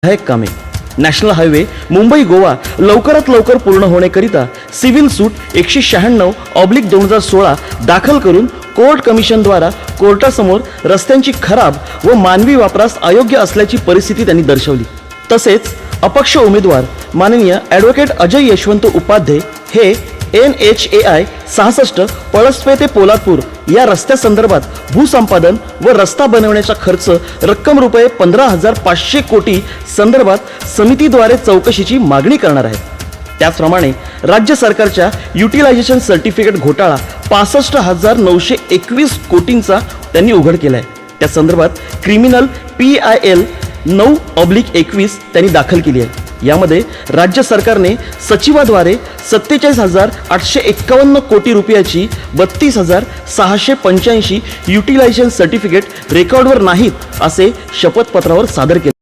विधायक कामे national highway Mumbai Goa लवकरात लवकर पूर्ण होण्याकरिता सिव्हिल सूट 196/2016 दाखल करून कोर्ट कमिशनद्वारा कोर्टासमोर रस्त्यांची खराब व मानवी वापरास अयोग्य असल्याची परिस्थिती त्यांनी दर्शवली। तसेच अपक्ष उमेदवार माननीय ॲडव्होकेट अजय यशवंत उपाध्ये हे NHAI 66 पळसपे ते पोलादपूर या रस्त्यासंदर्भात भूसंपादन व रस्ता बनवण्याचा खर्च रक्कम रुपये 15,500 कोटी संदर्भात समितीद्वारे चौकशीची मागणी करणार आहेत। त्याचप्रमाणे राज्य सरकारच्या युटिलायझेशन सर्टिफिकेट घोटाळा 65,921 कोटींचा त्यांनी उघड केला आहे। त्या संदर्भात क्रिमिनल PIL 9/21 त्यांनी दाखल केली आहे। यामध्ये राज्य सरकारने सचिवाद्वारे 47,851 कोटी रुपयाची 32,685 युटिलायझेशन सर्टिफिकेट रेकॉर्डवर नाहीत असे शपथपत्रावर सादर केले।